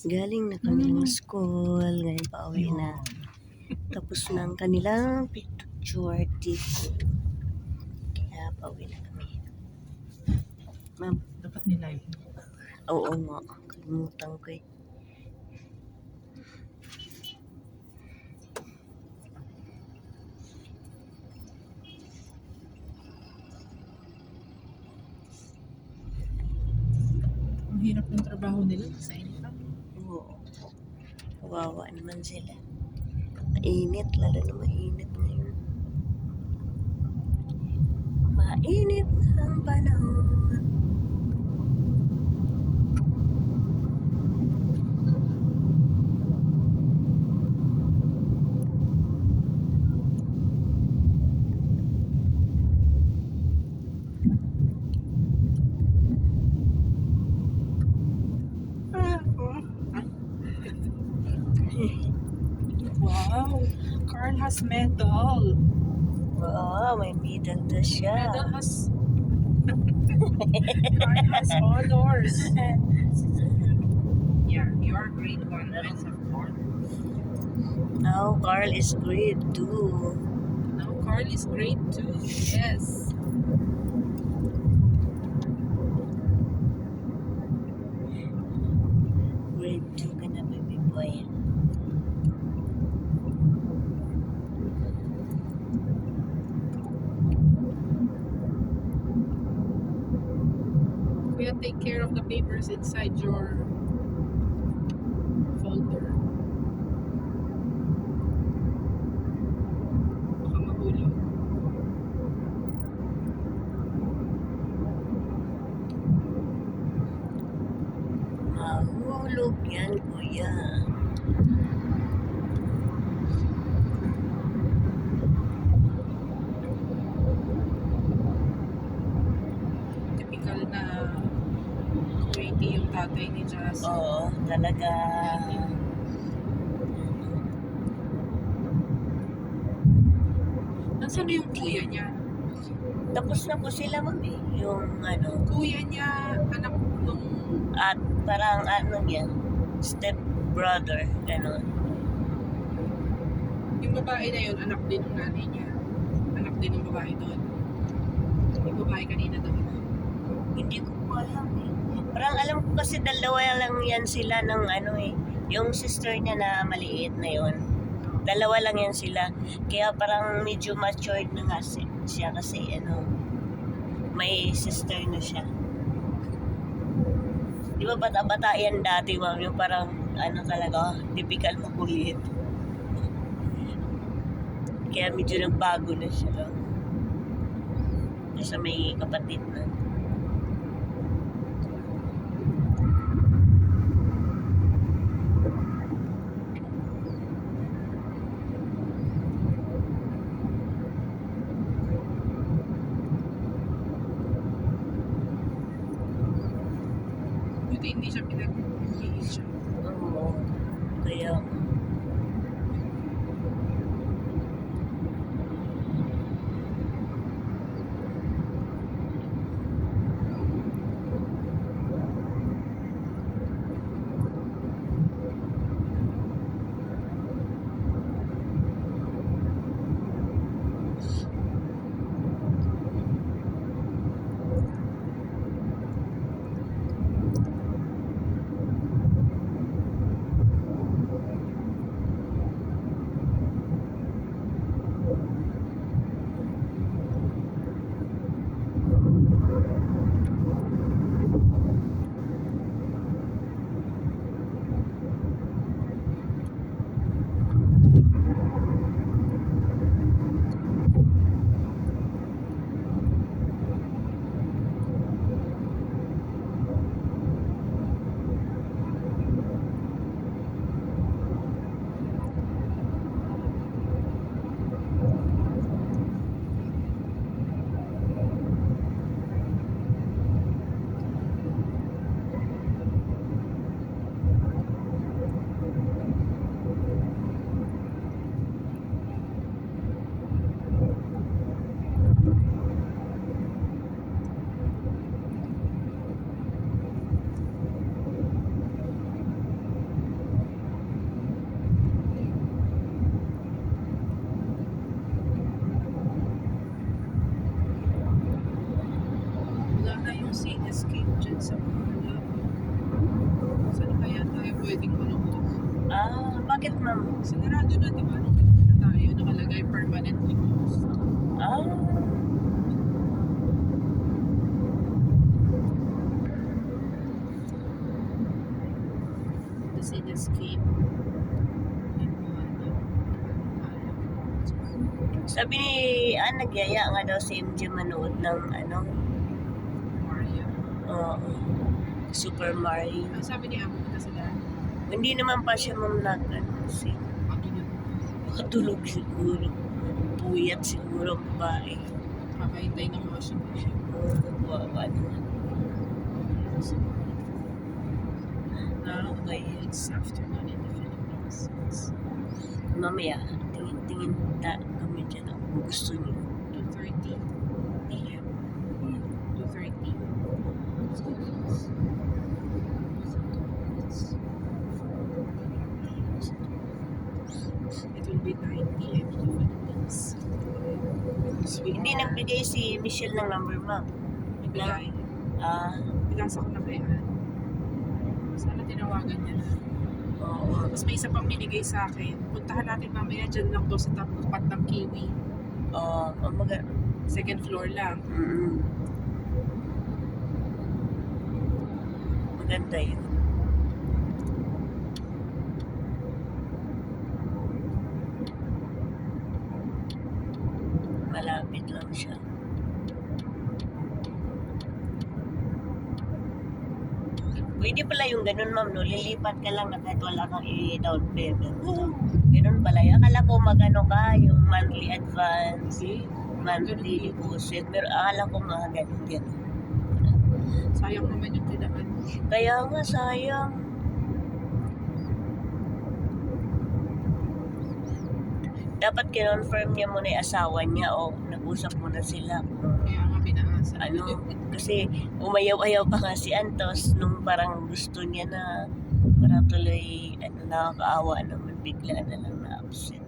Galing na kami ng school, ngayon pauwi na. Tapos na ang kanilang picture dito. Kaya pauwi na kami. Ma'am, Dapat nilive. oo nga, kalimutan ko eh. Ang hirap ng trabaho nila sa inyo. Oo, kawawa naman sila. Mainit, lalo na mainit ngayon. Mainit ang panahon. Wow! Carl has medal. Oo, may medal na siya. Medal has... Carl has honors. Yeah, you are grade 1. Now, Carl is grade 2. Now Carl is grade 2. Yes. Grade 2 ka na, baby boy. Kuya, take care of the papers inside your folder. Baka mahulog. Mahulog yan, kuya. Typical na Kuwaiti yung tatay ni Jazz. Oo, talaga. Nasaan na yung kuya niya? Tapos na po sila, mami. Yung ano, Kuya niya, anak nung... at parang ano niya, step brother, gano'n. Yung babae na yun, anak din ng nanay niya. Anak din ng babae doon. Yung babae kanina doon. Hindi ko po alam eh. Parang alam ko kasi dalawa lang yan sila ng ano eh. Yung sister niya na maliit na yon. Dalawa lang yan sila. Kaya parang medyo matured na nga siya kasi ano, may sister na siya. Di ba bata-bata yan dati, ma'am? Yung parang ano talaga, typical makulit. Kaya medyo nagbago na siya. Kasi may kapatid na. Buti hindi siya pinag-iisip. Oo. Kaya, yan tayo pwedeng manood. Bakit ma'am? Sinarado na, di ba? Nung nagpunta tayo, nakalagay permanently closed. Ah, The Scene Escape. sabi ni nagyaya nga daw si MJ manood ng Mario. Super Mario. Ang sabi ni Amo na sila, Hindi naman pa siya ma'am kasi patulog. katulog siguro. Puyat siguro ang babae. Kakahintay ng washing machine. Wawa naman. Okay. It's afternoon in the Philippines. Mamaya, tingin kami dyan kung gusto niyo. 2:30 p.m. 2:30. It will be 9 p.m. in the Philippines. Hindi nagbigay si Michelle ng number ma'am. Ibigay. Pinasa ko na kay Ann. Sana tinawagan niya na. Oo. Tapos may isa pang binigay sa akin. Puntahan natin mamaya dyan lang to sa tapat ng Kiwi. Second floor lang. Maganda yun. Malapit lang siya. Pwede pala yung ganun ma'am, no? Lilipat ka lang na kahit wala kang i-down payment. Ganun pala yun. Akala ko magano ka, yung monthly advance, Kasi monthly deposit. Pero akala ko mga ganun. sayang naman yung tinaan. Kaya nga, sayang. Dapat kinonfirm niya muna yung asawa niya o nag-usap muna sila. Kaya nga pinaasa. Kasi umayaw-ayaw pa nga si Antos nung parang gusto niya na parang tuloy, nakakaawa naman, bigla na lang na absent.